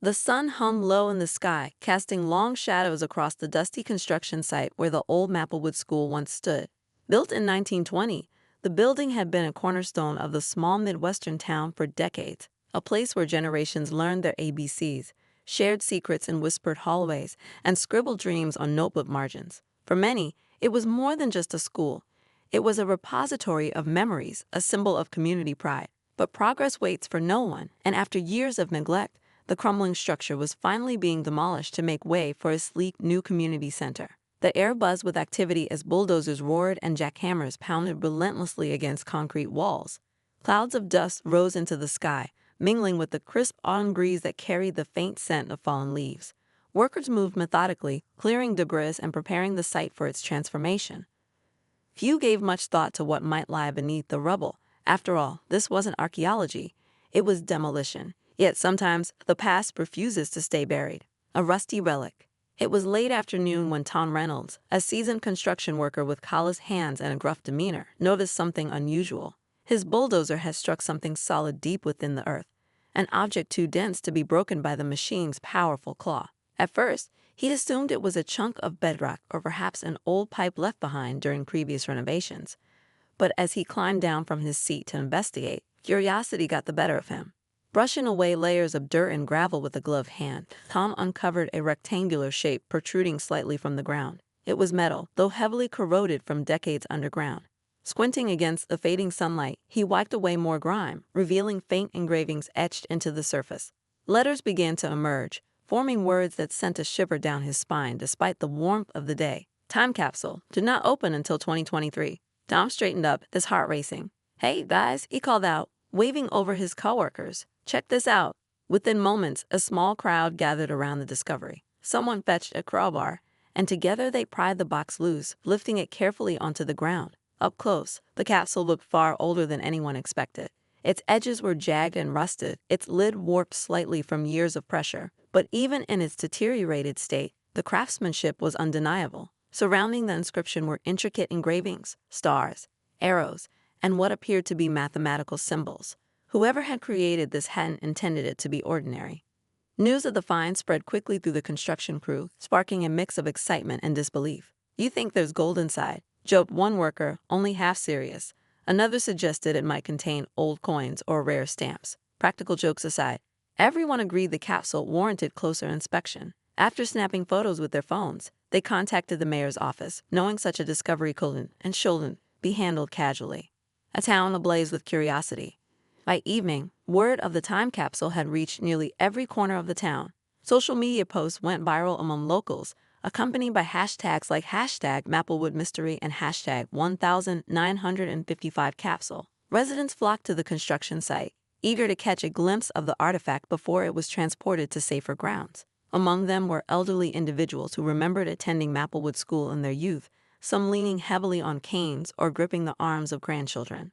The sun hung low in the sky, casting long shadows across the dusty construction site where the old Maplewood School once stood. Built in 1920, the building had been a cornerstone of the small Midwestern town for decades, a place where generations learned their ABCs, shared secrets in whispered hallways, and scribbled dreams on notebook margins. For many, it was more than just a school. It was a repository of memories, a symbol of community pride. But progress waits for no one, and after years of neglect, the crumbling structure was finally being demolished to make way for a sleek new community center. The air buzzed with activity as bulldozers roared and jackhammers pounded relentlessly against concrete walls. Clouds of dust rose into the sky, mingling with the crisp autumn breeze that carried the faint scent of fallen leaves. Workers moved methodically, clearing debris and preparing the site for its transformation. Few gave much thought to what might lie beneath the rubble. After all, this wasn't archaeology. It was demolition. Yet sometimes the past refuses to stay buried. A rusty relic. It was late afternoon when Tom Reynolds, a seasoned construction worker with calloused hands and a gruff demeanor, noticed something unusual. His bulldozer had struck something solid deep within the earth, an object too dense to be broken by the machine's powerful claw. At first, he assumed it was a chunk of bedrock or perhaps an old pipe left behind during previous renovations. But as he climbed down from his seat to investigate, curiosity got the better of him. Brushing away layers of dirt and gravel with a gloved hand, Tom uncovered a rectangular shape protruding slightly from the ground. It was metal, though heavily corroded from decades underground. Squinting against the fading sunlight, he wiped away more grime, revealing faint engravings etched into the surface. Letters began to emerge, forming words that sent a shiver down his spine despite the warmth of the day. Time capsule, did not open until 2023. Tom straightened up, his heart racing. "Hey, guys," he called out, waving over his coworkers. "Check this out." Within moments, a small crowd gathered around the discovery. Someone fetched a crowbar, and together they pried the box loose, lifting it carefully onto the ground. Up close, the capsule looked far older than anyone expected. Its edges were jagged and rusted, its lid warped slightly from years of pressure. But even in its deteriorated state, the craftsmanship was undeniable. Surrounding the inscription were intricate engravings, stars, arrows, and what appeared to be mathematical symbols. Whoever had created this hadn't intended it to be ordinary. News of the find spread quickly through the construction crew, sparking a mix of excitement and disbelief. "You think there's gold inside?" joked one worker, only half serious. Another suggested it might contain old coins or rare stamps. Practical jokes aside, everyone agreed the capsule warranted closer inspection. After snapping photos with their phones, they contacted the mayor's office, knowing such a discovery couldn't and shouldn't be handled casually. A town ablaze with curiosity. By evening, word of the time capsule had reached nearly every corner of the town. Social media posts went viral among locals, accompanied by hashtags like #MaplewoodMystery and #1955capsule. Residents flocked to the construction site, eager to catch a glimpse of the artifact before it was transported to safer grounds. Among them were elderly individuals who remembered attending Maplewood School in their youth, some leaning heavily on canes or gripping the arms of grandchildren.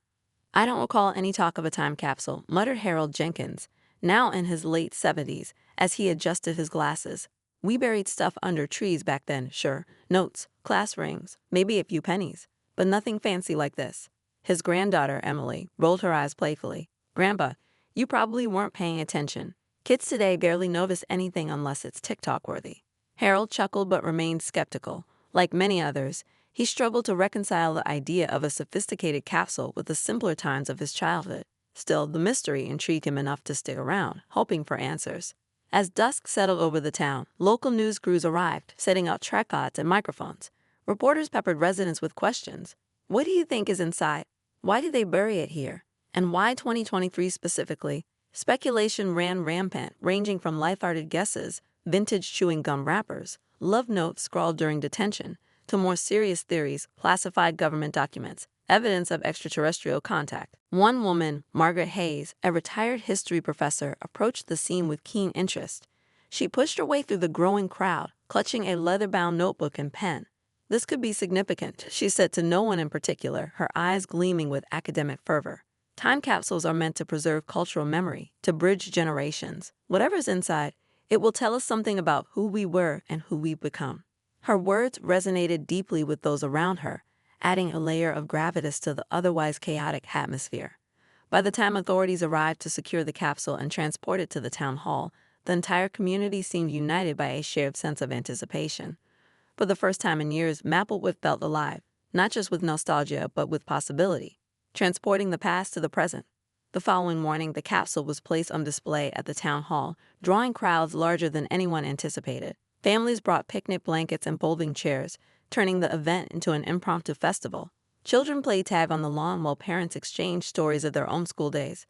"I don't recall any talk of a time capsule," muttered Harold Jenkins, now in his late 70s, as he adjusted his glasses. "We buried stuff under trees back then, sure. Notes, class rings, maybe a few pennies, but nothing fancy like this." His granddaughter, Emily, rolled her eyes playfully. "Grandpa, you probably weren't paying attention. Kids today barely notice anything unless it's TikTok-worthy." Harold chuckled but remained skeptical. Like many others, he struggled to reconcile the idea of a sophisticated capsule with the simpler times of his childhood. Still, the mystery intrigued him enough to stick around, hoping for answers. As dusk settled over the town, local news crews arrived, setting out tripods and microphones. Reporters peppered residents with questions. "What do you think is inside? Why did they bury it here? And why 2023 specifically?" Speculation ran rampant, ranging from lighthearted guesses, vintage chewing gum wrappers, love notes scrawled during detention, to more serious theories, classified government documents, evidence of extraterrestrial contact. One woman, Margaret Hayes, a retired history professor, approached the scene with keen interest. She pushed her way through the growing crowd, clutching a leather-bound notebook and pen. "This could be significant," she said to no one in particular, her eyes gleaming with academic fervor. "Time capsules are meant to preserve cultural memory, to bridge generations. Whatever's inside, it will tell us something about who we were and who we've become." Her words resonated deeply with those around her, adding a layer of gravitas to the otherwise chaotic atmosphere. By the time authorities arrived to secure the capsule and transport it to the town hall, the entire community seemed united by a shared sense of anticipation. For the first time in years, Maplewood felt alive, not just with nostalgia, but with possibility, transporting the past to the present. The following morning, the capsule was placed on display at the town hall, drawing crowds larger than anyone anticipated. Families brought picnic blankets and folding chairs, turning the event into an impromptu festival. Children played tag on the lawn while parents exchanged stories of their own school days.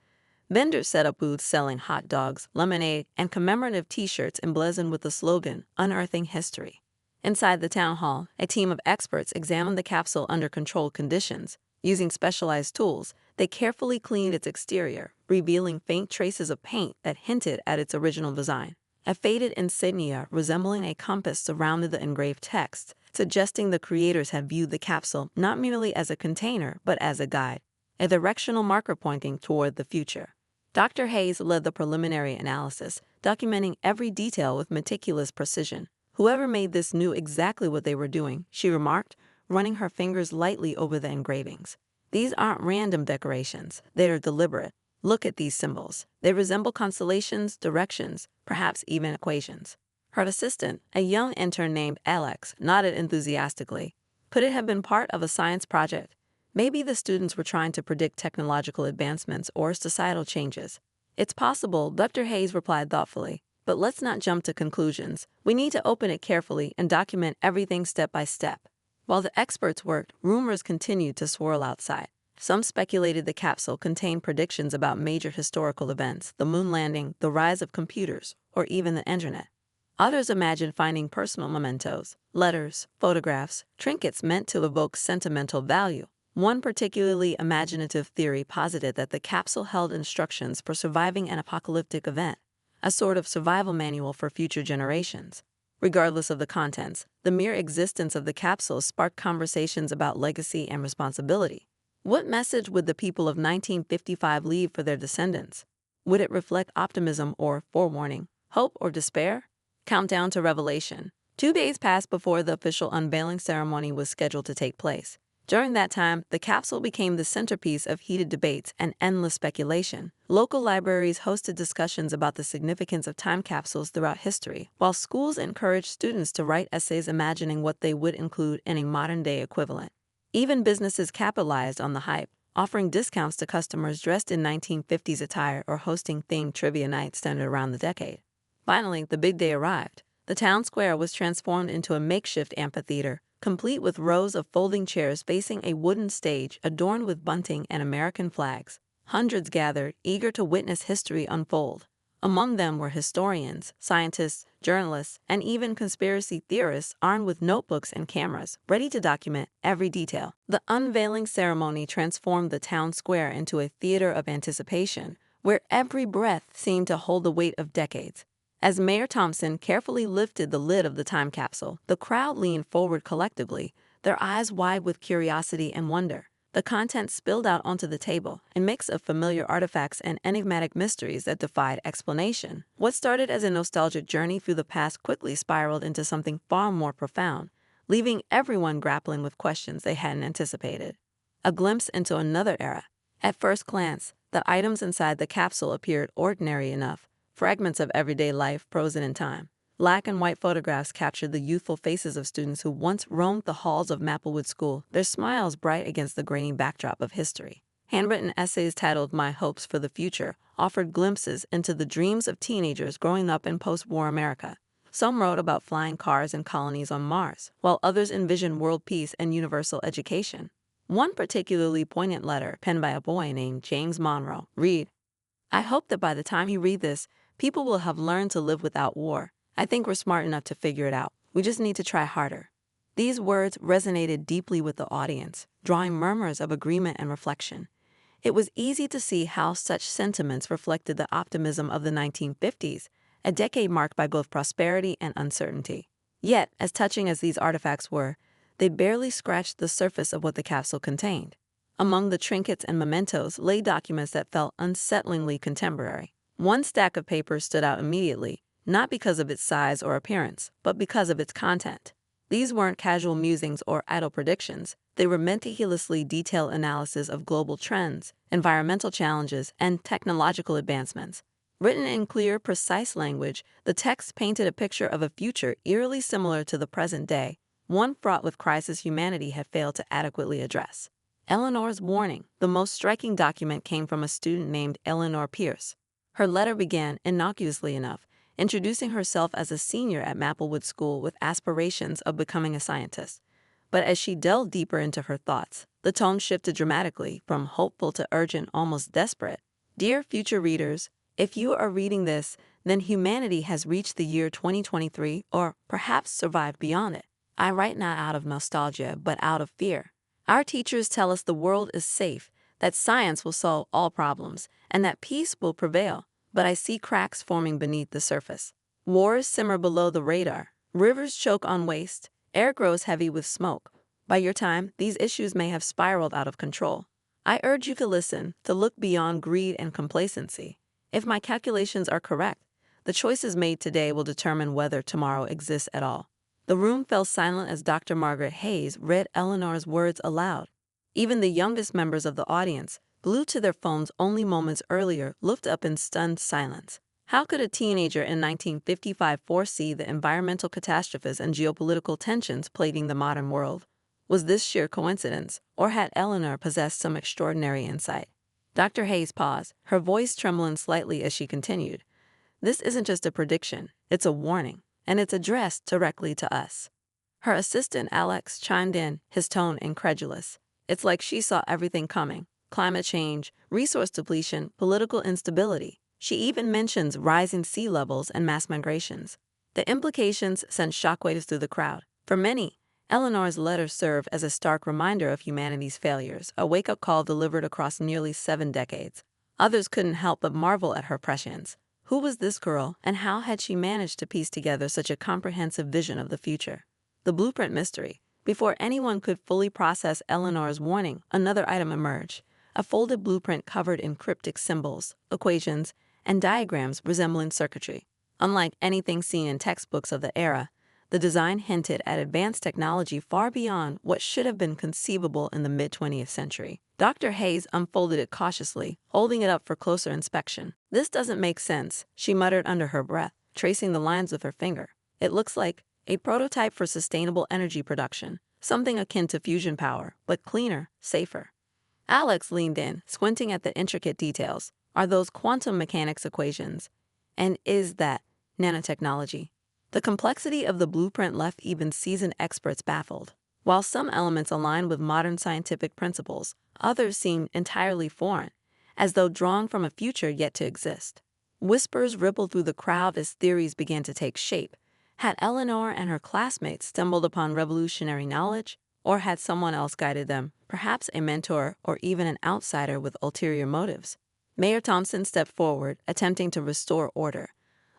Vendors set up booths selling hot dogs, lemonade, and commemorative T-shirts emblazoned with the slogan, "Unearthing History." Inside the town hall, a team of experts examined the capsule under controlled conditions. Using specialized tools, they carefully cleaned its exterior, revealing faint traces of paint that hinted at its original design. A faded insignia resembling a compass surrounded the engraved text, suggesting the creators had viewed the capsule not merely as a container, but as a guide, a directional marker pointing toward the future. Dr. Hayes led the preliminary analysis, documenting every detail with meticulous precision. "Whoever made this knew exactly what they were doing," she remarked, running her fingers lightly over the engravings. "These aren't random decorations, they are deliberate. Look at these symbols. They resemble constellations, directions, perhaps even equations." Her assistant, a young intern named Alex, nodded enthusiastically. Could it have been part of a science project? Maybe the students were trying to predict technological advancements or societal changes. "It's possible," Dr. Hayes replied thoughtfully. "But let's not jump to conclusions. We need to open it carefully and document everything step by step." While the experts worked, rumors continued to swirl outside. Some speculated the capsule contained predictions about major historical events, the moon landing, the rise of computers, or even the internet. Others imagined finding personal mementos, letters, photographs, trinkets meant to evoke sentimental value. One particularly imaginative theory posited that the capsule held instructions for surviving an apocalyptic event, a sort of survival manual for future generations. Regardless of the contents, the mere existence of the capsule sparked conversations about legacy and responsibility. What message would the people of 1955 leave for their descendants? Would it reflect optimism or forewarning, hope or despair? Countdown to revelation. 2 days passed before the official unveiling ceremony was scheduled to take place. During that time, the capsule became the centerpiece of heated debates and endless speculation. Local libraries hosted discussions about the significance of time capsules throughout history, while schools encouraged students to write essays imagining what they would include in a modern-day equivalent. Even businesses capitalized on the hype, offering discounts to customers dressed in 1950s attire or hosting themed trivia nights centered around the decade. Finally, the big day arrived. The town square was transformed into a makeshift amphitheater, complete with rows of folding chairs facing a wooden stage adorned with bunting and American flags. Hundreds gathered, eager to witness history unfold. Among them were historians, scientists, journalists, and even conspiracy theorists armed with notebooks and cameras, ready to document every detail. The unveiling ceremony transformed the town square into a theater of anticipation, where every breath seemed to hold the weight of decades. As Mayor Thompson carefully lifted the lid of the time capsule, the crowd leaned forward collectively, their eyes wide with curiosity and wonder. The contents spilled out onto the table, a mix of familiar artifacts and enigmatic mysteries that defied explanation. What started as a nostalgic journey through the past quickly spiraled into something far more profound, leaving everyone grappling with questions they hadn't anticipated. A glimpse into another era. At first glance, the items inside the capsule appeared ordinary enough, fragments of everyday life frozen in time. Black and white photographs captured the youthful faces of students who once roamed the halls of Maplewood School, their smiles bright against the grainy backdrop of history. Handwritten essays titled "My Hopes for the Future" offered glimpses into the dreams of teenagers growing up in post-war America. Some wrote about flying cars and colonies on Mars, while others envisioned world peace and universal education. One particularly poignant letter, penned by a boy named James Monroe, read, "I hope that by the time you read this, people will have learned to live without war. I think we're smart enough to figure it out. We just need to try harder." These words resonated deeply with the audience, drawing murmurs of agreement and reflection. It was easy to see how such sentiments reflected the optimism of the 1950s, a decade marked by both prosperity and uncertainty. Yet, as touching as these artifacts were, they barely scratched the surface of what the capsule contained. Among the trinkets and mementos lay documents that felt unsettlingly contemporary. One stack of papers stood out immediately, not because of its size or appearance, but because of its content. These weren't casual musings or idle predictions. They were meticulously detailed analysis of global trends, environmental challenges, and technological advancements. Written in clear, precise language, the text painted a picture of a future eerily similar to the present day, one fraught with crisis humanity had failed to adequately address. Eleanor's warning. The most striking document came from a student named Eleanor Pierce. Her letter began, innocuously enough, introducing herself as a senior at Maplewood School with aspirations of becoming a scientist. But as she delved deeper into her thoughts, the tone shifted dramatically, from hopeful to urgent, almost desperate. Dear future readers, if you are reading this, then humanity has reached the year 2023, or perhaps survived beyond it. I write not out of nostalgia, but out of fear. Our teachers tell us the world is safe, that science will solve all problems, and that peace will prevail. But I see cracks forming beneath the surface. Wars simmer below the radar. Rivers choke on waste. Air grows heavy with smoke. By your time, these issues may have spiraled out of control. I urge you to listen, to look beyond greed and complacency. If my calculations are correct, the choices made today will determine whether tomorrow exists at all. The room fell silent as Dr. Margaret Hayes read Eleanor's words aloud. Even the youngest members of the audience, glued to their phones only moments earlier, looked up in stunned silence. How could a teenager in 1955 foresee the environmental catastrophes and geopolitical tensions plaguing the modern world? Was this sheer coincidence, or had Eleanor possessed some extraordinary insight? Dr. Hayes paused, her voice trembling slightly as she continued. This isn't just a prediction, it's a warning, and it's addressed directly to us. Her assistant, Alex, chimed in, his tone incredulous. It's like she saw everything coming: climate change, resource depletion, political instability. She even mentions rising sea levels and mass migrations. The implications sent shockwaves through the crowd. For many, Eleanor's letter served as a stark reminder of humanity's failures, a wake-up call delivered across nearly 7 decades. Others couldn't help but marvel at her prescience. Who was this girl, and how had she managed to piece together such a comprehensive vision of the future? The blueprint mystery. Before anyone could fully process Eleanor's warning, another item emerged: a folded blueprint covered in cryptic symbols, equations, and diagrams resembling circuitry. Unlike anything seen in textbooks of the era, the design hinted at advanced technology far beyond what should have been conceivable in the mid-20th century. Dr. Hayes unfolded it cautiously, holding it up for closer inspection. This doesn't make sense, she muttered under her breath, tracing the lines with her finger. It looks like a prototype for sustainable energy production, something akin to fusion power, but cleaner, safer. Alex leaned in, squinting at the intricate details. Are those quantum mechanics equations? And is that nanotechnology? The complexity of the blueprint left even seasoned experts baffled. While some elements align with modern scientific principles, others seemed entirely foreign, as though drawn from a future yet to exist. Whispers rippled through the crowd as theories began to take shape. Had Eleanor and her classmates stumbled upon revolutionary knowledge, or had someone else guided them, perhaps a mentor or even an outsider with ulterior motives? Mayor Thompson stepped forward, attempting to restore order.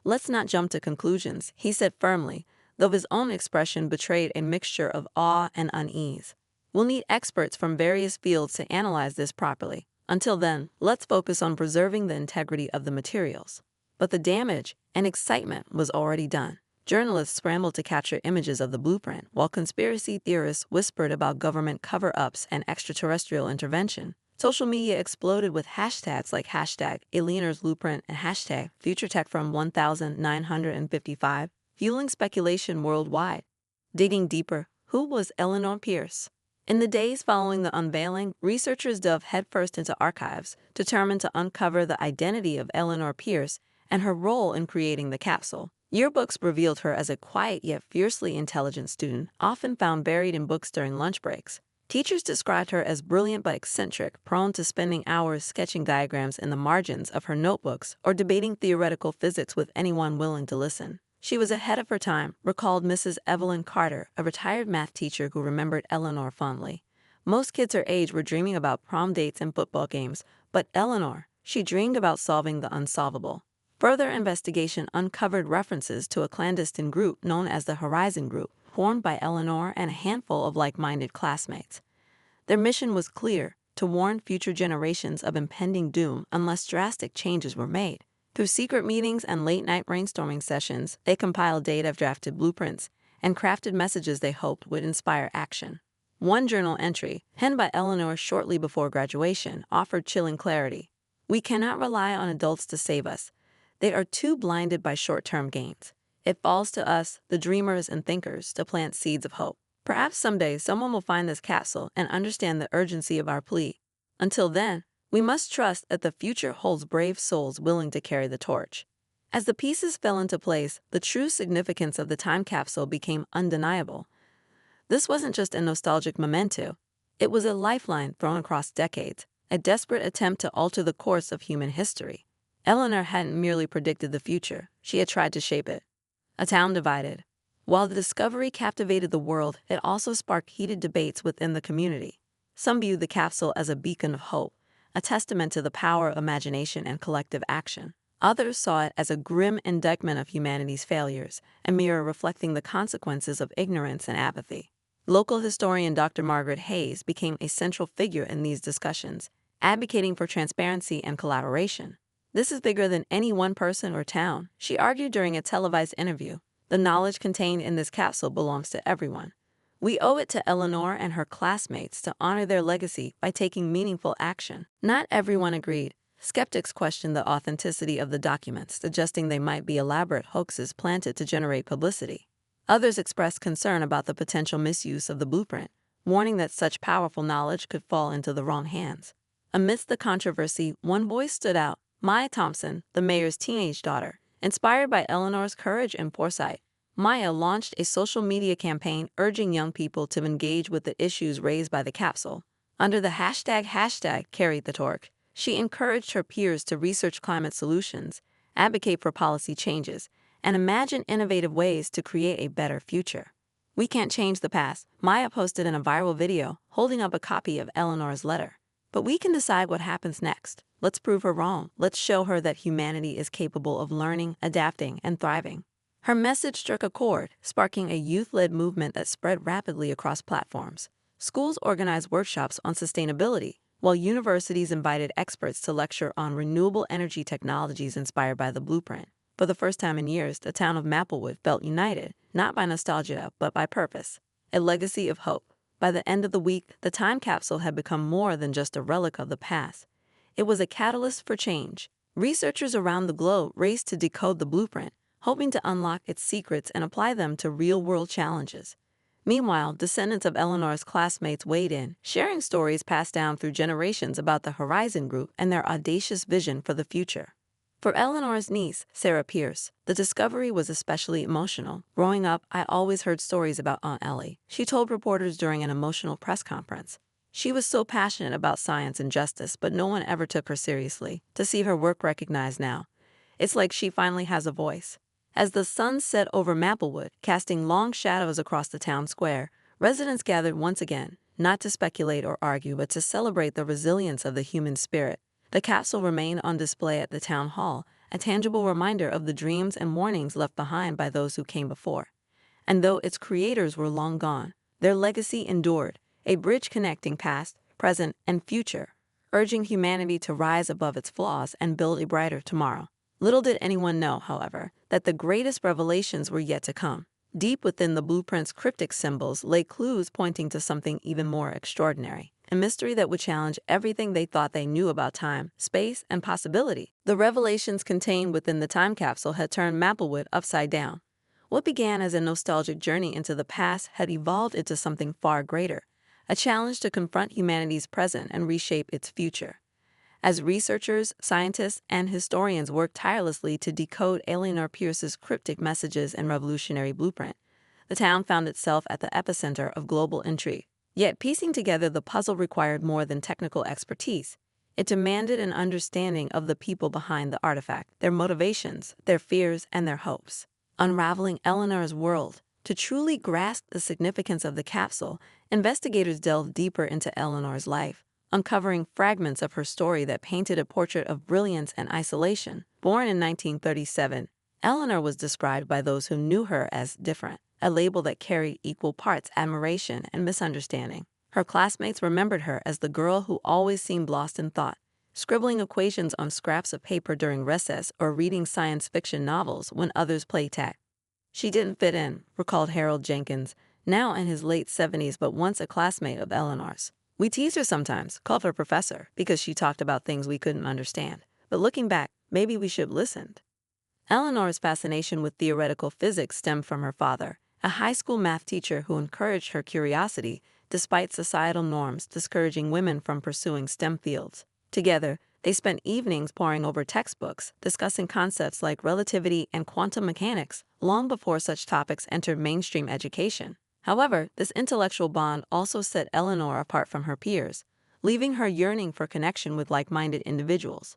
Let's not jump to conclusions, he said firmly, though his own expression betrayed a mixture of awe and unease. We'll need experts from various fields to analyze this properly. Until then, let's focus on preserving the integrity of the materials. But the damage and excitement was already done. Journalists scrambled to capture images of the blueprint, while conspiracy theorists whispered about government cover-ups and extraterrestrial intervention. Social media exploded with hashtags like hashtag Eleanor's Blueprint and hashtag FutureTech from 1955, fueling speculation worldwide. Digging deeper, who was Eleanor Pierce? In the days following the unveiling, researchers dove headfirst into archives, determined to uncover the identity of Eleanor Pierce and her role in creating the capsule. Yearbooks revealed her as a quiet yet fiercely intelligent student, often found buried in books during lunch breaks. Teachers described her as brilliant but eccentric, prone to spending hours sketching diagrams in the margins of her notebooks or debating theoretical physics with anyone willing to listen. She was ahead of her time, recalled Mrs. Evelyn Carter, a retired math teacher who remembered Eleanor fondly. Most kids her age were dreaming about prom dates and football games, but Eleanor, she dreamed about solving the unsolvable. Further investigation uncovered references to a clandestine group known as the Horizon Group, formed by Eleanor and a handful of like-minded classmates. Their mission was clear: to warn future generations of impending doom unless drastic changes were made. Through secret meetings and late-night brainstorming sessions, they compiled data, drafted blueprints, and crafted messages they hoped would inspire action. One journal entry, penned by Eleanor shortly before graduation, offered chilling clarity. "We cannot rely on adults to save us. They are too blinded by short-term gains. It falls to us, the dreamers and thinkers, to plant seeds of hope. Perhaps someday someone will find this capsule and understand the urgency of our plea. Until then, we must trust that the future holds brave souls willing to carry the torch. As the pieces fell into place, the true significance of the time capsule became undeniable. This wasn't just a nostalgic memento. It was a lifeline thrown across decades, a desperate attempt to alter the course of human history. Eleanor hadn't merely predicted the future, she had tried to shape it. A town divided. While the discovery captivated the world, it also sparked heated debates within the community. Some viewed the capsule as a beacon of hope, a testament to the power of imagination and collective action. Others saw it as a grim indictment of humanity's failures, a mirror reflecting the consequences of ignorance and apathy. Local historian Dr. Margaret Hayes became a central figure in these discussions, advocating for transparency and collaboration. "This is bigger than any one person or town," she argued during a televised interview. "The knowledge contained in this capsule belongs to everyone. We owe it to Eleanor and her classmates to honor their legacy by taking meaningful action." Not everyone agreed. Skeptics questioned the authenticity of the documents, suggesting they might be elaborate hoaxes planted to generate publicity. Others expressed concern about the potential misuse of the blueprint, warning that such powerful knowledge could fall into the wrong hands. Amidst the controversy, one voice stood out: Maya Thompson, the mayor's teenage daughter. Inspired by Eleanor's courage and foresight, Maya launched a social media campaign urging young people to engage with the issues raised by the capsule. Under the hashtag carried the torch, she encouraged her peers to research climate solutions, advocate for policy changes, and imagine innovative ways to create a better future. "We can't change the past," Maya posted in a viral video, holding up a copy of Eleanor's letter. "But we can decide what happens next. Let's prove her wrong. Let's show her that humanity is capable of learning, adapting, and thriving." Her message struck a chord, sparking a youth-led movement that spread rapidly across platforms. Schools organized workshops on sustainability, while universities invited experts to lecture on renewable energy technologies inspired by the blueprint. For the first time in years, the town of Maplewood felt united, not by nostalgia, but by purpose, a legacy of hope. By the end of the week, the time capsule had become more than just a relic of the past. It was a catalyst for change. Researchers around the globe raced to decode the blueprint, hoping to unlock its secrets and apply them to real-world challenges. Meanwhile, descendants of Eleanor's classmates weighed in, sharing stories passed down through generations about the Horizon Group and their audacious vision for the future. For Eleanor's niece, Sarah Pierce, the discovery was especially emotional. "Growing up, I always heard stories about Aunt Ellie," she told reporters during an emotional press conference. "She was so passionate about science and justice, but no one ever took her seriously. To see her work recognized now, it's like she finally has a voice." As the sun set over Maplewood, casting long shadows across the town square, residents gathered once again, not to speculate or argue, but to celebrate the resilience of the human spirit. The capsule remained on display at the town hall, a tangible reminder of the dreams and warnings left behind by those who came before. And though its creators were long gone, their legacy endured, a bridge connecting past, present, and future, urging humanity to rise above its flaws and build a brighter tomorrow. Little did anyone know, however, that the greatest revelations were yet to come. Deep within the blueprint's cryptic symbols lay clues pointing to something even more extraordinary, a mystery that would challenge everything they thought they knew about time, space, and possibility. The revelations contained within the time capsule had turned Maplewood upside down. What began as a nostalgic journey into the past had evolved into something far greater, a challenge to confront humanity's present and reshape its future. As researchers, scientists, and historians worked tirelessly to decode Eleanor Pierce's cryptic messages and revolutionary blueprint, the town found itself at the epicenter of global intrigue. Yet piecing together the puzzle required more than technical expertise. It demanded an understanding of the people behind the artifact, their motivations, their fears, and their hopes. Unraveling Eleanor's world. To truly grasp the significance of the capsule, investigators delved deeper into Eleanor's life, uncovering fragments of her story that painted a portrait of brilliance and isolation. Born in 1937, Eleanor was described by those who knew her as different, a label that carried equal parts admiration and misunderstanding. Her classmates remembered her as the girl who always seemed lost in thought, scribbling equations on scraps of paper during recess or reading science fiction novels when others played tag. "She didn't fit in," recalled Harold Jenkins, now in his late 70s but once a classmate of Eleanor's. "We teased her sometimes, called her professor, because she talked about things we couldn't understand. But looking back, maybe we should have listened." Eleanor's fascination with theoretical physics stemmed from her father, a high school math teacher who encouraged her curiosity despite societal norms discouraging women from pursuing STEM fields. Together, they spent evenings poring over textbooks, discussing concepts like relativity and quantum mechanics long before such topics entered mainstream education. However, this intellectual bond also set Eleanor apart from her peers, leaving her yearning for connection with like-minded individuals.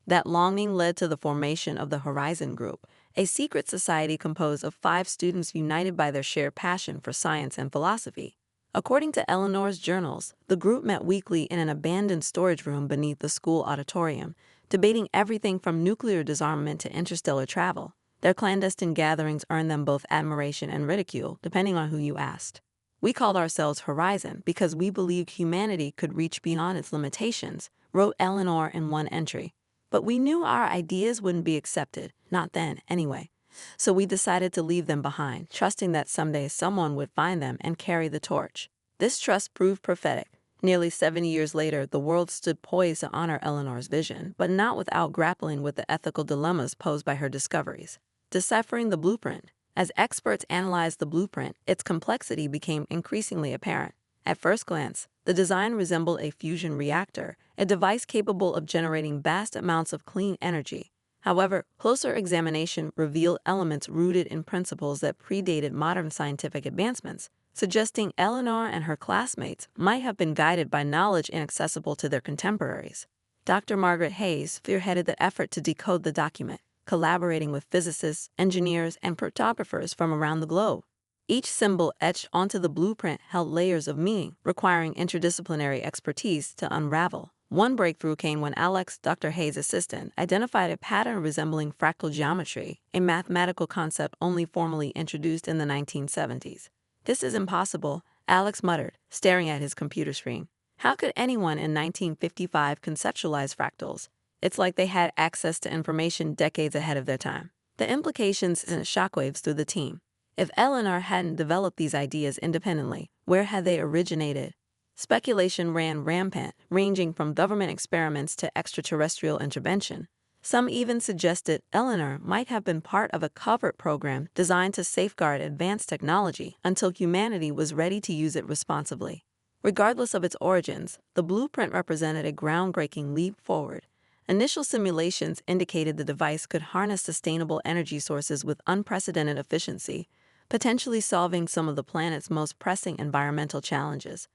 That longing led to the formation of the Horizon Group, a secret society composed of 5 students united by their shared passion for science and philosophy. According to Eleanor's journals, the group met weekly in an abandoned storage room beneath the school auditorium, debating everything from nuclear disarmament to interstellar travel. Their clandestine gatherings earned them both admiration and ridicule, depending on who you asked. "We called ourselves Horizon because we believed humanity could reach beyond its limitations," wrote Eleanor in one entry. "But we knew our ideas wouldn't be accepted, not then, anyway. So we decided to leave them behind, trusting that someday someone would find them and carry the torch." This trust proved prophetic. Nearly 70 years later, the world stood poised to honor Eleanor's vision, but not without grappling with the ethical dilemmas posed by her discoveries. Deciphering the blueprint. As experts analyzed the blueprint, its complexity became increasingly apparent. At first glance, the design resembled a fusion reactor, a device capable of generating vast amounts of clean energy. However, closer examination revealed elements rooted in principles that predated modern scientific advancements, suggesting Eleanor and her classmates might have been guided by knowledge inaccessible to their contemporaries. Dr. Margaret Hayes spearheaded the effort to decode the document, collaborating with physicists, engineers, and cryptographers from around the globe. Each symbol etched onto the blueprint held layers of meaning, requiring interdisciplinary expertise to unravel. One breakthrough came when Alex, Dr. Hayes' assistant, identified a pattern resembling fractal geometry, a mathematical concept only formally introduced in the 1970s. "This is impossible," Alex muttered, staring at his computer screen. How could anyone in 1955 conceptualize fractals? It's like they had access to information decades ahead of their time. The implications sent shockwaves through the team. If Eleanor hadn't developed these ideas independently, where had they originated? Speculation ran rampant, ranging from government experiments to extraterrestrial intervention. Some even suggested Eleanor might have been part of a covert program designed to safeguard advanced technology until humanity was ready to use it responsibly. Regardless of its origins, the blueprint represented a groundbreaking leap forward. Initial simulations indicated the device could harness sustainable energy sources with unprecedented efficiency, potentially solving some of the planet's most pressing environmental challenges.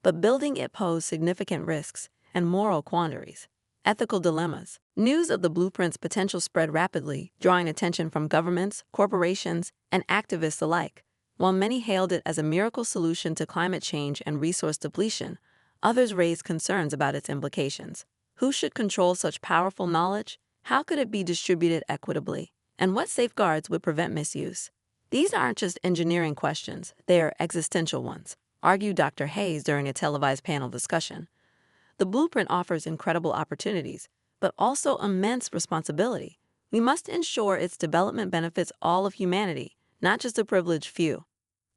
But building it posed significant risks and moral quandaries. Ethical dilemmas. News of the blueprint's potential spread rapidly, drawing attention from governments, corporations, and activists alike. While many hailed it as a miracle solution to climate change and resource depletion, others raised concerns about its implications. Who should control such powerful knowledge? How could it be distributed equitably? And what safeguards would prevent misuse? These aren't just engineering questions, they are existential ones, argued Dr. Hayes during a televised panel discussion. The blueprint offers incredible opportunities, but also immense responsibility. We must ensure its development benefits all of humanity, not just a privileged few.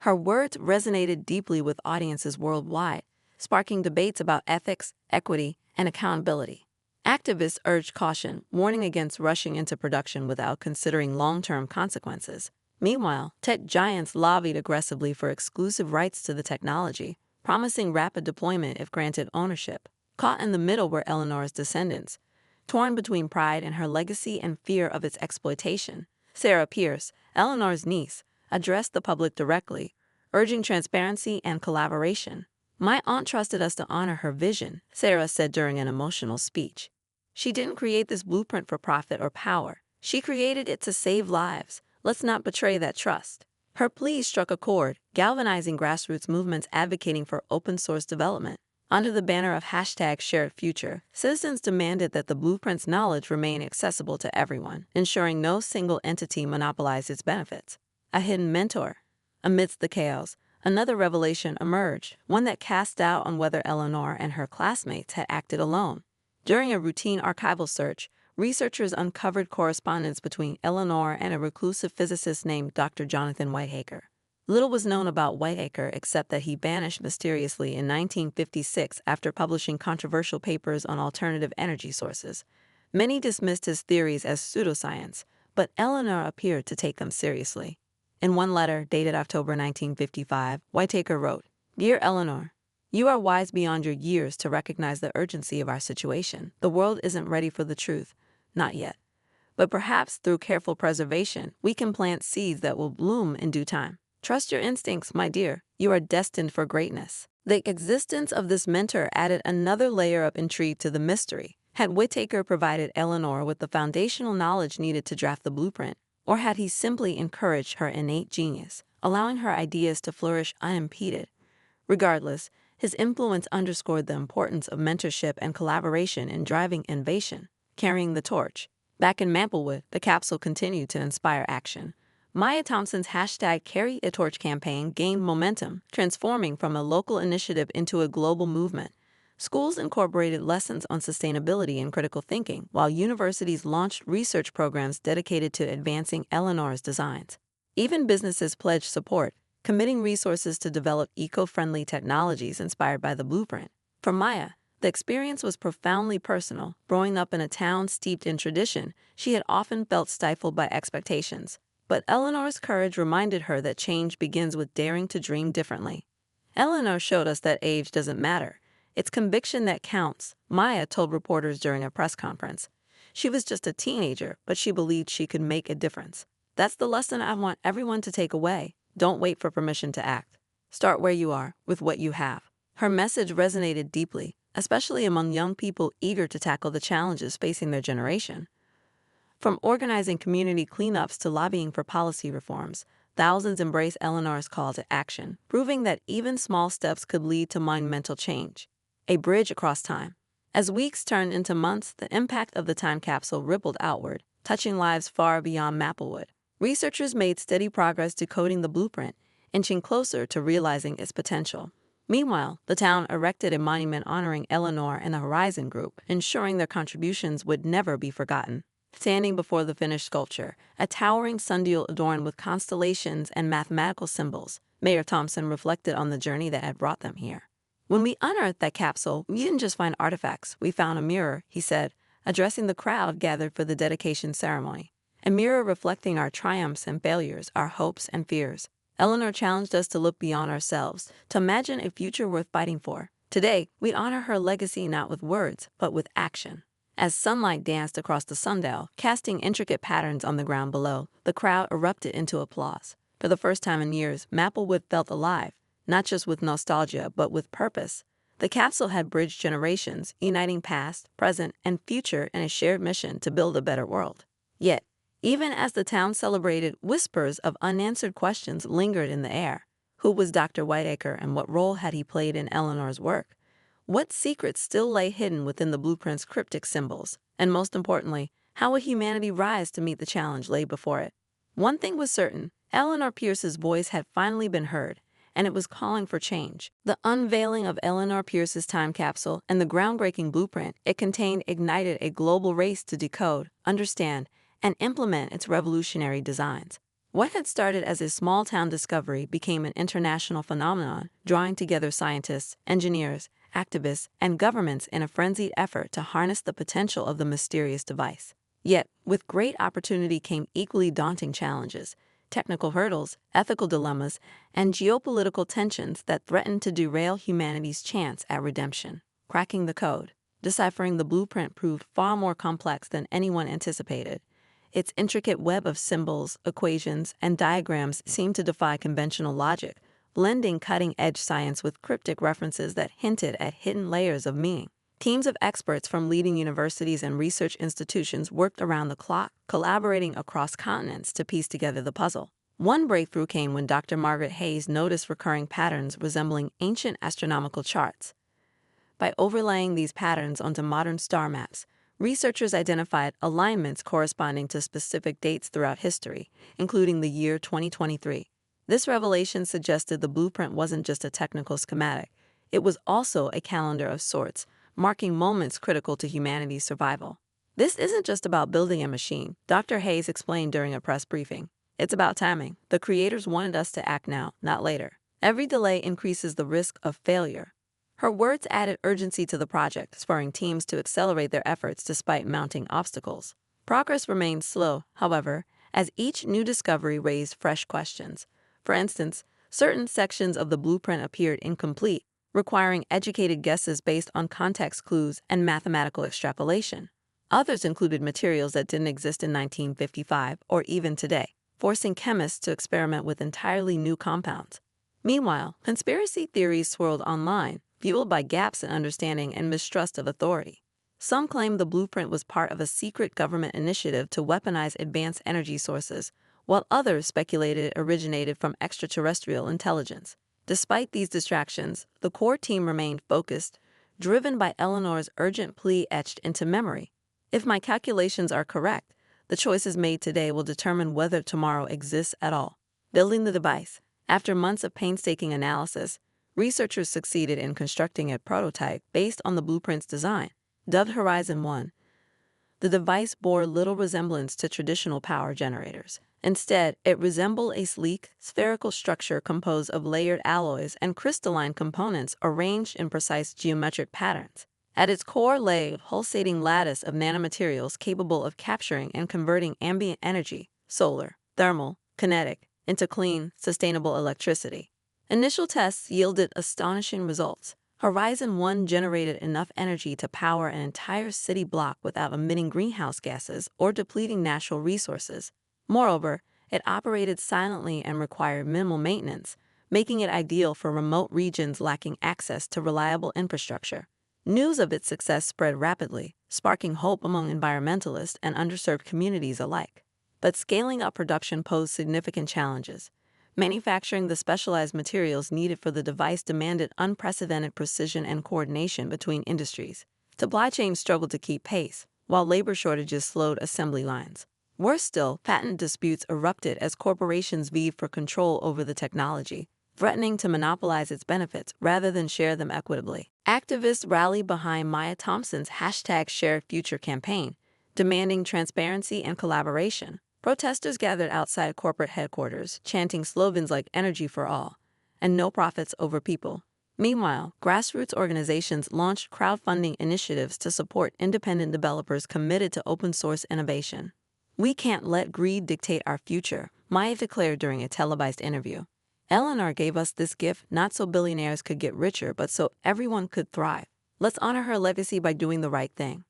Her words resonated deeply with audiences worldwide, sparking debates about ethics, equity, and accountability. Activists urged caution, warning against rushing into production without considering long-term consequences. Meanwhile, tech giants lobbied aggressively for exclusive rights to the technology, promising rapid deployment if granted ownership. Caught in the middle were Eleanor's descendants, torn between pride in her legacy and fear of its exploitation. Sarah Pierce, Eleanor's niece, addressed the public directly, urging transparency and collaboration. "My aunt trusted us to honor her vision," Sarah said during an emotional speech. "She didn't create this blueprint for profit or power. She created it to save lives. Let's not betray that trust." Her plea struck a chord, galvanizing grassroots movements advocating for open-source development. Under the banner of #SharedFuture, citizens demanded that the blueprint's knowledge remain accessible to everyone, ensuring no single entity monopolized its benefits. A hidden mentor. Amidst the chaos, another revelation emerged, one that cast doubt on whether Eleanor and her classmates had acted alone. During a routine archival search, researchers uncovered correspondence between Eleanor and a reclusive physicist named Dr. Jonathan Whiteacre. Little was known about Whiteacre except that he vanished mysteriously in 1956 after publishing controversial papers on alternative energy sources. Many dismissed his theories as pseudoscience, but Eleanor appeared to take them seriously. In one letter dated October 1955, Whitaker wrote, "Dear Eleanor, you are wise beyond your years to recognize the urgency of our situation. The world isn't ready for the truth, not yet. But perhaps through careful preservation, we can plant seeds that will bloom in due time. Trust your instincts, my dear. You are destined for greatness." The existence of this mentor added another layer of intrigue to the mystery. Had Whitaker provided Eleanor with the foundational knowledge needed to draft the blueprint, or had he simply encouraged her innate genius, allowing her ideas to flourish unimpeded? Regardless, his influence underscored the importance of mentorship and collaboration in driving innovation. Carrying the torch. Back in Maplewood, the capsule continued to inspire action. Maya Thompson's #CarryATorch campaign gained momentum, transforming from a local initiative into a global movement. Schools incorporated lessons on sustainability and critical thinking, while universities launched research programs dedicated to advancing Eleanor's designs. Even businesses pledged support, committing resources to develop eco-friendly technologies inspired by the blueprint. For Maya, the experience was profoundly personal. Growing up in a town steeped in tradition, she had often felt stifled by expectations. But Eleanor's courage reminded her that change begins with daring to dream differently. Eleanor showed us that age doesn't matter. It's conviction that counts, Maya told reporters during a press conference. She was just a teenager, but she believed she could make a difference. That's the lesson I want everyone to take away. Don't wait for permission to act. Start where you are, with what you have. Her message resonated deeply, especially among young people eager to tackle the challenges facing their generation. From organizing community cleanups to lobbying for policy reforms, thousands embrace Eleanor's call to action, proving that even small steps could lead to monumental change. A bridge across time. As weeks turned into months, the impact of the time capsule rippled outward, touching lives far beyond Maplewood. Researchers made steady progress decoding the blueprint, inching closer to realizing its potential. Meanwhile, the town erected a monument honoring Eleanor and the Horizon Group, ensuring their contributions would never be forgotten. Standing before the finished sculpture, a towering sundial adorned with constellations and mathematical symbols, Mayor Thompson reflected on the journey that had brought them here. "When we unearthed that capsule, we didn't just find artifacts, we found a mirror," he said, addressing the crowd gathered for the dedication ceremony. "A mirror reflecting our triumphs and failures, our hopes and fears." Eleanor challenged us to look beyond ourselves, to imagine a future worth fighting for. Today, we honor her legacy not with words, but with action. As sunlight danced across the sundial, casting intricate patterns on the ground below, the crowd erupted into applause. For the first time in years, Maplewood felt alive, not just with nostalgia, but with purpose. The capsule had bridged generations, uniting past, present, and future in a shared mission to build a better world. Yet, even as the town celebrated, whispers of unanswered questions lingered in the air. Who was Dr. Whitaker, and what role had he played in Eleanor's work? What secrets still lay hidden within the blueprint's cryptic symbols? And most importantly, how would humanity rise to meet the challenge laid before it? One thing was certain, Eleanor Pierce's voice had finally been heard, and it was calling for change. The unveiling of Eleanor Pierce's time capsule and the groundbreaking blueprint it contained ignited a global race to decode, understand, and implement its revolutionary designs. What had started as a small-town discovery became an international phenomenon, drawing together scientists, engineers, activists, and governments in a frenzied effort to harness the potential of the mysterious device. Yet, with great opportunity came equally daunting challenges, technical hurdles, ethical dilemmas, and geopolitical tensions that threatened to derail humanity's chance at redemption. Cracking the code. Deciphering the blueprint proved far more complex than anyone anticipated. Its intricate web of symbols, equations, and diagrams seemed to defy conventional logic, blending cutting-edge science with cryptic references that hinted at hidden layers of meaning. Teams of experts from leading universities and research institutions worked around the clock, collaborating across continents to piece together the puzzle. One breakthrough came when Dr. Margaret Hayes noticed recurring patterns resembling ancient astronomical charts. By overlaying these patterns onto modern star maps, researchers identified alignments corresponding to specific dates throughout history, including the year 2023. This revelation suggested the blueprint wasn't just a technical schematic. It was also a calendar of sorts, marking moments critical to humanity's survival. "This isn't just about building a machine," Dr. Hayes explained during a press briefing. "It's about timing. The creators wanted us to act now, not later. Every delay increases the risk of failure." Her words added urgency to the project, spurring teams to accelerate their efforts despite mounting obstacles. Progress remained slow, however, as each new discovery raised fresh questions. For instance, certain sections of the blueprint appeared incomplete, requiring educated guesses based on context clues and mathematical extrapolation. Others included materials that didn't exist in 1955 or even today, forcing chemists to experiment with entirely new compounds. Meanwhile, conspiracy theories swirled online, fueled by gaps in understanding and mistrust of authority. Some claimed the blueprint was part of a secret government initiative to weaponize advanced energy sources, while others speculated it originated from extraterrestrial intelligence. Despite these distractions, the core team remained focused, driven by Eleanor's urgent plea etched into memory. If my calculations are correct, the choices made today will determine whether tomorrow exists at all. Building the device. After months of painstaking analysis, researchers succeeded in constructing a prototype based on the blueprint's design. Dubbed Horizon 1, the device bore little resemblance to traditional power generators. Instead, it resembled a sleek, spherical structure composed of layered alloys and crystalline components arranged in precise geometric patterns. At its core lay a pulsating lattice of nanomaterials capable of capturing and converting ambient energy, solar, thermal, kinetic, into clean, sustainable electricity. Initial tests yielded astonishing results. Horizon 1 generated enough energy to power an entire city block without emitting greenhouse gases or depleting natural resources. Moreover, it operated silently and required minimal maintenance, making it ideal for remote regions lacking access to reliable infrastructure. News of its success spread rapidly, sparking hope among environmentalists and underserved communities alike. But scaling up production posed significant challenges. Manufacturing the specialized materials needed for the device demanded unprecedented precision and coordination between industries. Supply chains struggled to keep pace, while labor shortages slowed assembly lines. Worse still, patent disputes erupted as corporations vied for control over the technology, threatening to monopolize its benefits rather than share them equitably. Activists rallied behind Maya Thompson's #ShareFuture campaign, demanding transparency and collaboration. Protesters gathered outside corporate headquarters, chanting slogans like "Energy for All" and "No Profits Over People." Meanwhile, grassroots organizations launched crowdfunding initiatives to support independent developers committed to open-source innovation. "We can't let greed dictate our future," Maya declared during a televised interview. "Eleanor gave us this gift not so billionaires could get richer, but so everyone could thrive. Let's honor her legacy by doing the right thing."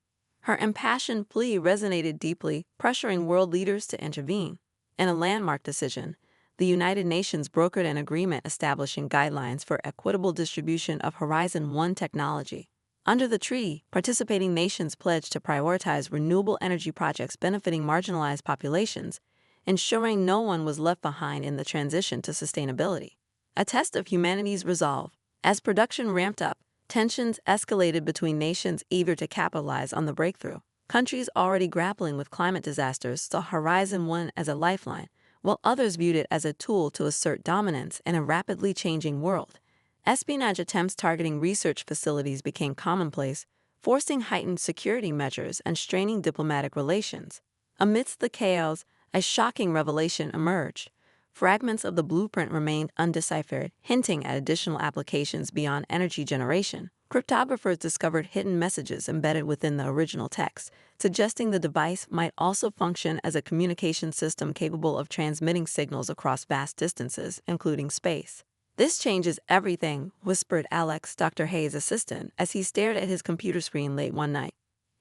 Her impassioned plea resonated deeply, pressuring world leaders to intervene. In a landmark decision, the United Nations brokered an agreement establishing guidelines for equitable distribution of Horizon 1 technology. Under the treaty, participating nations pledged to prioritize renewable energy projects benefiting marginalized populations, ensuring no one was left behind in the transition to sustainability. A test of humanity's resolve. As production ramped up, tensions escalated between nations eager to capitalize on the breakthrough. Countries already grappling with climate disasters saw Horizon 1 as a lifeline, while others viewed it as a tool to assert dominance in a rapidly changing world. Espionage attempts targeting research facilities became commonplace, forcing heightened security measures and straining diplomatic relations. Amidst the chaos, a shocking revelation emerged. Fragments of the blueprint remained undeciphered, hinting at additional applications beyond energy generation. Cryptographers discovered hidden messages embedded within the original text, suggesting the device might also function as a communication system capable of transmitting signals across vast distances, including space. "This changes everything," whispered Alex, Dr. Hayes' assistant, as he stared at his computer screen late one night.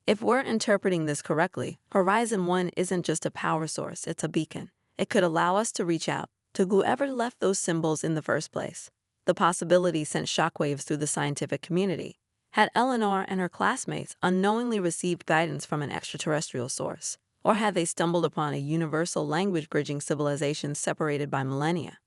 "If we're interpreting this correctly, Horizon 1 isn't just a power source, it's a beacon. It could allow us to reach out to whoever left those symbols in the first place." The possibility sent shockwaves through the scientific community. Had Eleanor and her classmates unknowingly received guidance from an extraterrestrial source? Or had they stumbled upon a universal language bridging civilizations separated by millennia?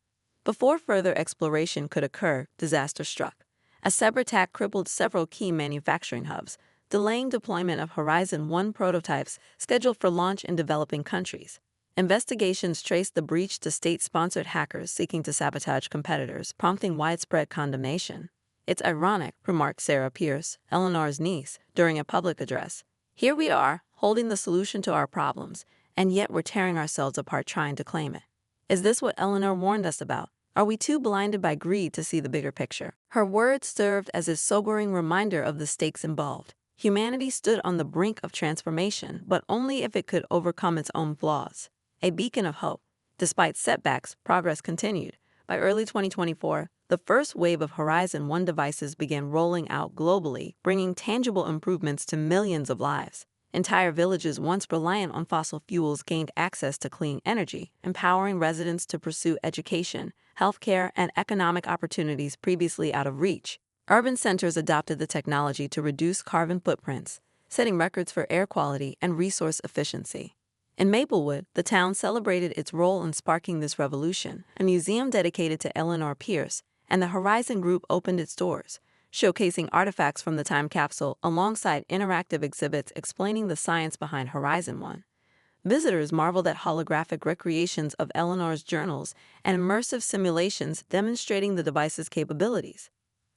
Before further exploration could occur, disaster struck. A cyber attack crippled several key manufacturing hubs, delaying deployment of Horizon 1 prototypes scheduled for launch in developing countries. Investigations traced the breach to state-sponsored hackers seeking to sabotage competitors, prompting widespread condemnation. "It's ironic," remarked Sarah Pierce, Eleanor's niece, during a public address. "Here we are, holding the solution to our problems, and yet we're tearing ourselves apart trying to claim it. Is this what Eleanor warned us about? Are we too blinded by greed to see the bigger picture?" Her words served as a sobering reminder of the stakes involved. Humanity stood on the brink of transformation, but only if it could overcome its own flaws. A beacon of hope. Despite setbacks, progress continued. By early 2024, the first wave of Horizon 1 devices began rolling out globally, bringing tangible improvements to millions of lives. Entire villages once reliant on fossil fuels gained access to clean energy, empowering residents to pursue education, healthcare, and economic opportunities previously out of reach. Urban centers adopted the technology to reduce carbon footprints, setting records for air quality and resource efficiency. In Maplewood, the town celebrated its role in sparking this revolution. A museum dedicated to Eleanor Pierce and the Horizon Group opened its doors, showcasing artifacts from the time capsule alongside interactive exhibits explaining the science behind Horizon 1. Visitors marveled at holographic recreations of Eleanor's journals and immersive simulations demonstrating the device's capabilities.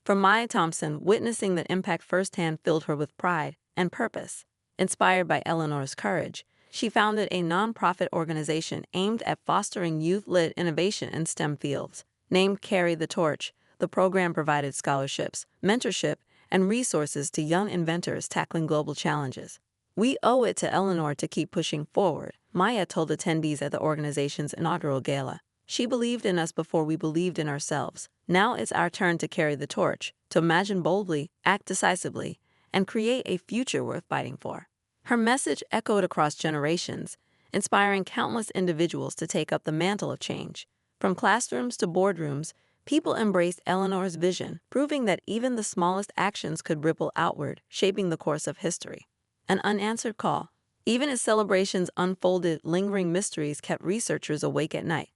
For Maya Thompson, witnessing the impact firsthand filled her with pride and purpose. Inspired by Eleanor's courage, she founded a nonprofit organization aimed at fostering youth-led innovation in STEM fields. Named Carry the Torch, the program provided scholarships, mentorship, and resources to young inventors tackling global challenges. "We owe it to Eleanor to keep pushing forward," Maya told attendees at the organization's inaugural gala. "She believed in us before we believed in ourselves. Now it's our turn to carry the torch, to imagine boldly, act decisively, and create a future worth fighting for." Her message echoed across generations, inspiring countless individuals to take up the mantle of change. From classrooms to boardrooms, people embraced Eleanor's vision, proving that even the smallest actions could ripple outward, shaping the course of history. An unanswered call. Even as celebrations unfolded, lingering mysteries kept researchers awake at night.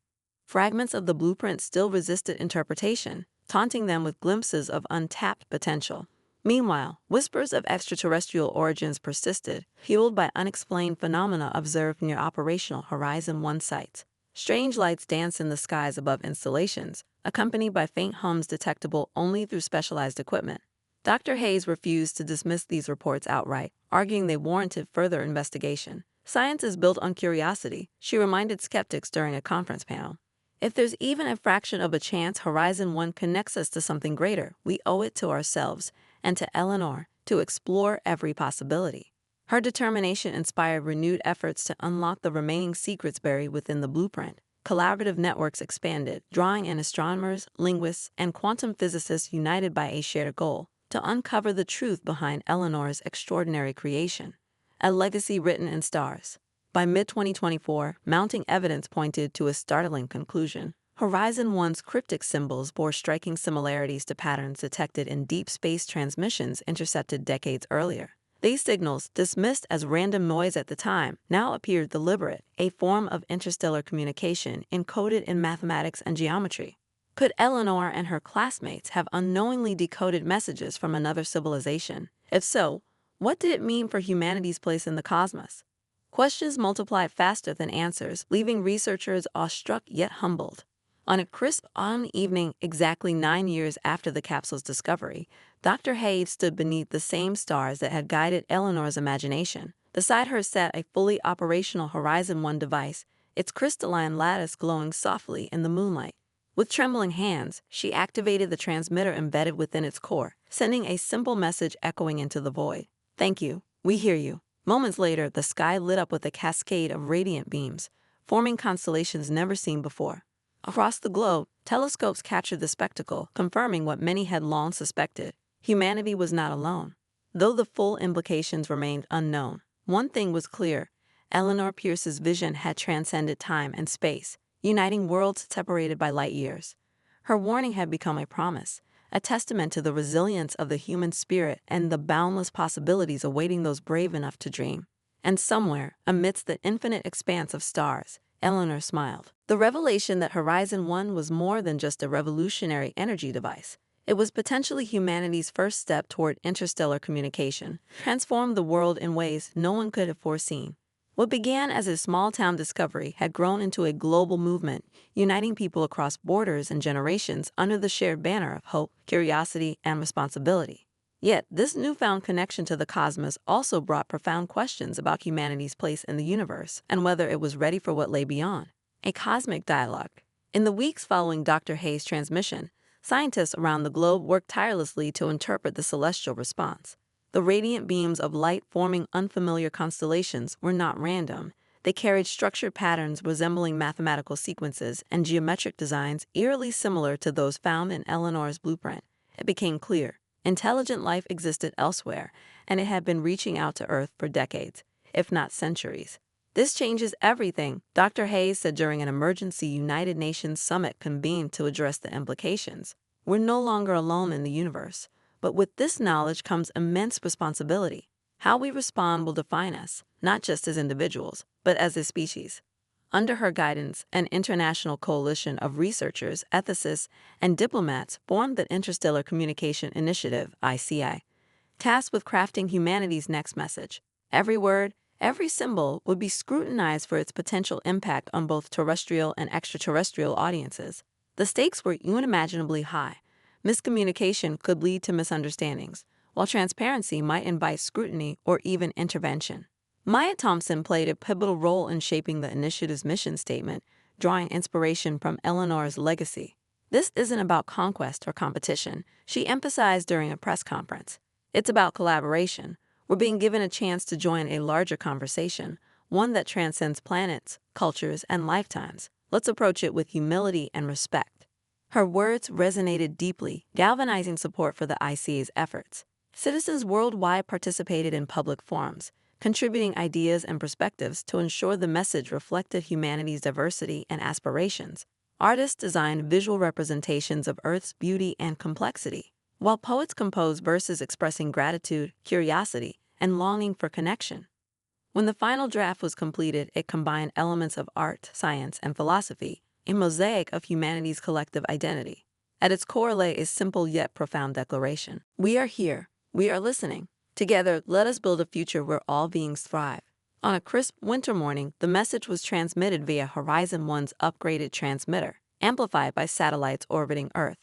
Fragments of the blueprint still resisted interpretation, taunting them with glimpses of untapped potential. Meanwhile, whispers of extraterrestrial origins persisted, fueled by unexplained phenomena observed near operational Horizon 1 sites. Strange lights danced in the skies above installations, accompanied by faint hums detectable only through specialized equipment. Dr. Hayes refused to dismiss these reports outright, arguing they warranted further investigation. "Science is built on curiosity," she reminded skeptics during a conference panel. "If there's even a fraction of a chance Horizon 1 connects us to something greater, we owe it to ourselves and to Eleanor to explore every possibility." Her determination inspired renewed efforts to unlock the remaining secrets buried within the blueprint. Collaborative networks expanded, drawing in astronomers, linguists, and quantum physicists united by a shared goal: to uncover the truth behind Eleanor's extraordinary creation. A legacy written in stars. By mid-2024, mounting evidence pointed to a startling conclusion. Horizon 1's cryptic symbols bore striking similarities to patterns detected in deep space transmissions intercepted decades earlier. These signals, dismissed as random noise at the time, now appeared deliberate, a form of interstellar communication encoded in mathematics and geometry. Could Eleanor and her classmates have unknowingly decoded messages from another civilization? If so, what did it mean for humanity's place in the cosmos? Questions multiplied faster than answers, leaving researchers awestruck yet humbled. On a crisp autumn evening exactly 9 years after the capsule's discovery, Dr. Hayes stood beneath the same stars that had guided Eleanor's imagination. Beside her sat a fully operational Horizon 1 device, its crystalline lattice glowing softly in the moonlight. With trembling hands, she activated the transmitter embedded within its core, sending a simple message echoing into the void. "Thank you. We hear you." Moments later, the sky lit up with a cascade of radiant beams, forming constellations never seen before. Across the globe, telescopes captured the spectacle, confirming what many had long suspected: humanity was not alone. Though the full implications remained unknown, one thing was clear: Eleanor Pierce's vision had transcended time and space, uniting worlds separated by light years. Her warning had become a promise, a testament to the resilience of the human spirit and the boundless possibilities awaiting those brave enough to dream. And somewhere, amidst the infinite expanse of stars, Eleanor smiled. The revelation that Horizon 1 was more than just a revolutionary energy device. It was potentially humanity's first step toward interstellar communication, transformed the world in ways no one could have foreseen. What began as a small-town discovery had grown into a global movement, uniting people across borders and generations under the shared banner of hope, curiosity, and responsibility. Yet, this newfound connection to the cosmos also brought profound questions about humanity's place in the universe and whether it was ready for what lay beyond. A cosmic dialogue. In the weeks following Dr. Hayes' transmission, scientists around the globe worked tirelessly to interpret the celestial response. The radiant beams of light forming unfamiliar constellations were not random. They carried structured patterns resembling mathematical sequences and geometric designs eerily similar to those found in Eleanor's blueprint. It became clear intelligent life existed elsewhere, and it had been reaching out to Earth for decades, if not centuries. This changes everything, Dr. Hayes said during an emergency United Nations summit convened to address the implications. We're no longer alone in the universe, but with this knowledge comes immense responsibility. How we respond will define us, not just as individuals, but as a species. Under her guidance, an international coalition of researchers, ethicists, and diplomats formed the Interstellar Communication Initiative, ICI, tasked with crafting humanity's next message. Every word, every symbol would be scrutinized for its potential impact on both terrestrial and extraterrestrial audiences. The stakes were unimaginably high. Miscommunication could lead to misunderstandings, while transparency might invite scrutiny or even intervention. Maya Thompson played a pivotal role in shaping the initiative's mission statement, drawing inspiration from Eleanor's legacy. This isn't about conquest or competition, she emphasized during a press conference. It's about collaboration. We're being given a chance to join a larger conversation, one that transcends planets, cultures, and lifetimes. Let's approach it with humility and respect. Her words resonated deeply, galvanizing support for the IC's efforts. Citizens worldwide participated in public forums, contributing ideas and perspectives to ensure the message reflected humanity's diversity and aspirations. Artists designed visual representations of Earth's beauty and complexity, while poets composed verses expressing gratitude, curiosity, and longing for connection. When the final draft was completed, it combined elements of art, science, and philosophy, a mosaic of humanity's collective identity. At its core lay a simple yet profound declaration. We are here. We are listening. Together, let us build a future where all beings thrive. On a crisp winter morning, the message was transmitted via Horizon 1's upgraded transmitter, amplified by satellites orbiting Earth.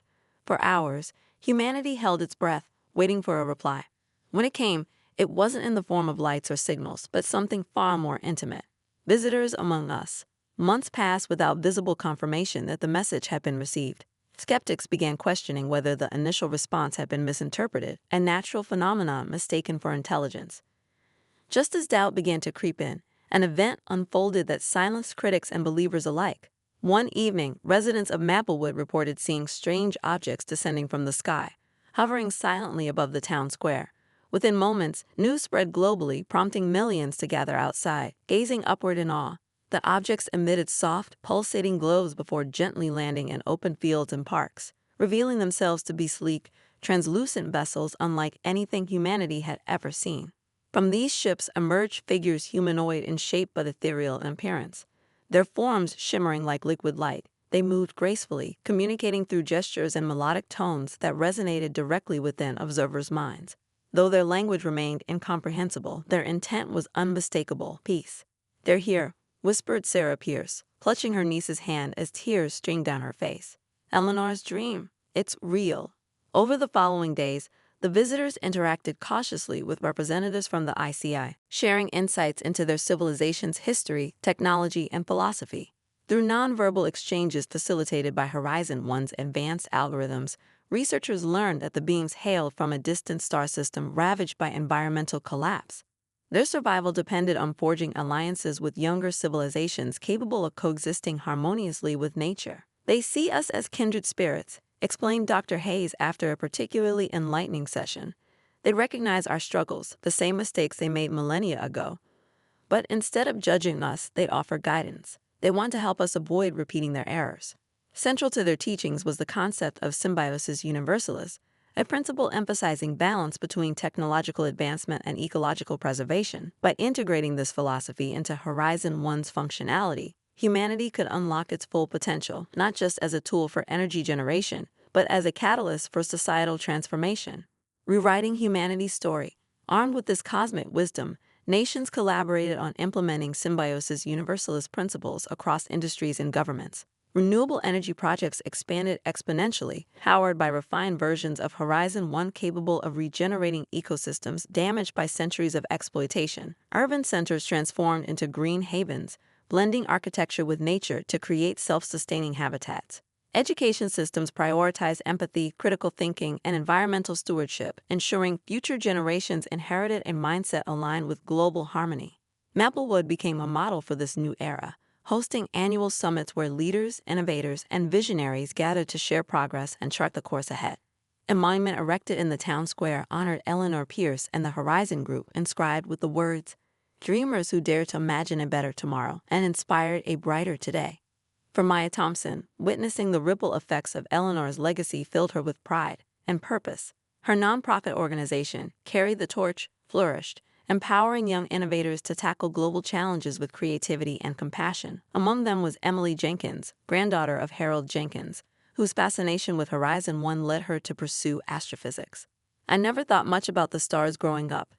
For hours, humanity held its breath, waiting for a reply. When it came, it wasn't in the form of lights or signals, but something far more intimate. Visitors among us. Months passed without visible confirmation that the message had been received. Skeptics began questioning whether the initial response had been misinterpreted, a natural phenomenon mistaken for intelligence. Just as doubt began to creep in, an event unfolded that silenced critics and believers alike. One evening, residents of Maplewood reported seeing strange objects descending from the sky, hovering silently above the town square. Within moments, news spread globally, prompting millions to gather outside, gazing upward in awe. The objects emitted soft, pulsating glows before gently landing in open fields and parks, revealing themselves to be sleek, translucent vessels unlike anything humanity had ever seen. From these ships emerged figures humanoid in shape but ethereal in appearance, their forms shimmering like liquid light. They moved gracefully, communicating through gestures and melodic tones that resonated directly within observers' minds. Though their language remained incomprehensible, their intent was unmistakable. Peace. They're here, whispered Sarah Pierce, clutching her niece's hand as tears streamed down her face. Eleanor's dream. It's real. Over the following days, the visitors interacted cautiously with representatives from the ICI, sharing insights into their civilization's history, technology, and philosophy. Through nonverbal exchanges facilitated by Horizon 1's advanced algorithms, researchers learned that the beings hailed from a distant star system ravaged by environmental collapse. Their survival depended on forging alliances with younger civilizations capable of coexisting harmoniously with nature. They see us as kindred spirits, explained Dr. Hayes after a particularly enlightening session. They recognize our struggles, the same mistakes they made millennia ago. But instead of judging us, they offer guidance. They want to help us avoid repeating their errors. Central to their teachings was the concept of symbiosis universalis, a principle emphasizing balance between technological advancement and ecological preservation. By integrating this philosophy into Horizon 1's functionality, humanity could unlock its full potential, not just as a tool for energy generation, but as a catalyst for societal transformation. Rewriting humanity's story. Armed with this cosmic wisdom, nations collaborated on implementing symbiosis universalis principles across industries and governments. Renewable energy projects expanded exponentially, powered by refined versions of Horizon 1 capable of regenerating ecosystems damaged by centuries of exploitation. Urban centers transformed into green havens, blending architecture with nature to create self-sustaining habitats. Education systems prioritize empathy, critical thinking, and environmental stewardship, ensuring future generations inherited a mindset aligned with global harmony. Maplewood became a model for this new era, hosting annual summits where leaders, innovators, and visionaries gathered to share progress and chart the course ahead. A monument erected in the town square honored Eleanor Pierce and the Horizon Group, inscribed with the words, "Dreamers who dare to imagine a better tomorrow and inspired a brighter today." For Maya Thompson, witnessing the ripple effects of Eleanor's legacy filled her with pride and purpose. Her nonprofit organization, Carry the Torch, flourished, empowering young innovators to tackle global challenges with creativity and compassion. Among them was Emily Jenkins, granddaughter of Harold Jenkins, whose fascination with Horizon 1 led her to pursue astrophysics. "I never thought much about the stars growing up,"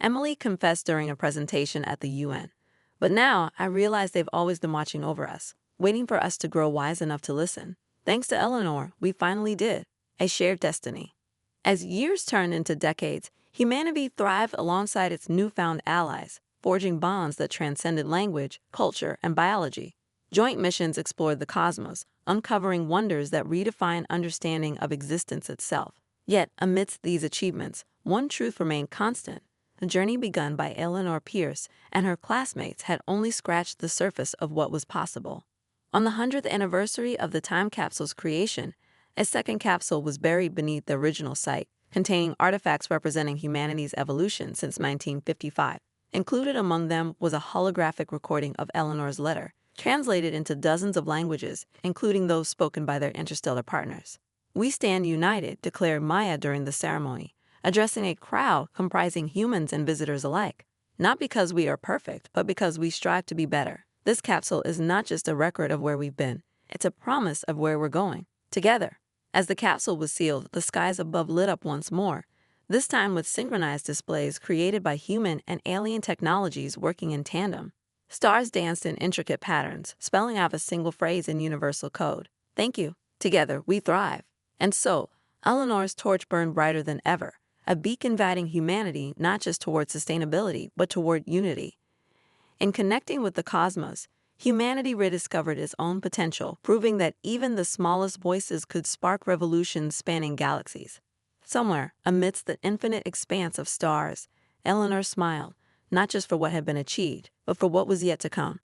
Emily confessed during a presentation at the UN. "But now I realize they've always been watching over us, waiting for us to grow wise enough to listen. Thanks to Eleanor, we finally did. A shared destiny." As years turned into decades, humanity thrived alongside its newfound allies, forging bonds that transcended language, culture, and biology. Joint missions explored the cosmos, uncovering wonders that redefine understanding of existence itself. Yet, amidst these achievements, one truth remained constant. The journey begun by Eleanor Pierce and her classmates had only scratched the surface of what was possible. On the 100th anniversary of the time capsule's creation, a second capsule was buried beneath the original site, containing artifacts representing humanity's evolution since 1955. Included among them was a holographic recording of Eleanor's letter, translated into dozens of languages, including those spoken by their interstellar partners. "We stand united," declared Maya during the ceremony, addressing a crowd comprising humans and visitors alike. "Not because we are perfect, but because we strive to be better. This capsule is not just a record of where we've been, it's a promise of where we're going, together." As the capsule was sealed, the skies above lit up once more, this time with synchronized displays created by human and alien technologies working in tandem. Stars danced in intricate patterns, spelling out a single phrase in universal code: "Thank you. Together, we thrive." And so, Eleanor's torch burned brighter than ever, a beacon guiding humanity not just toward sustainability, but toward unity. In connecting with the cosmos, humanity rediscovered its own potential, proving that even the smallest voices could spark revolutions spanning galaxies. Somewhere, amidst the infinite expanse of stars, Eleanor smiled, not just for what had been achieved, but for what was yet to come.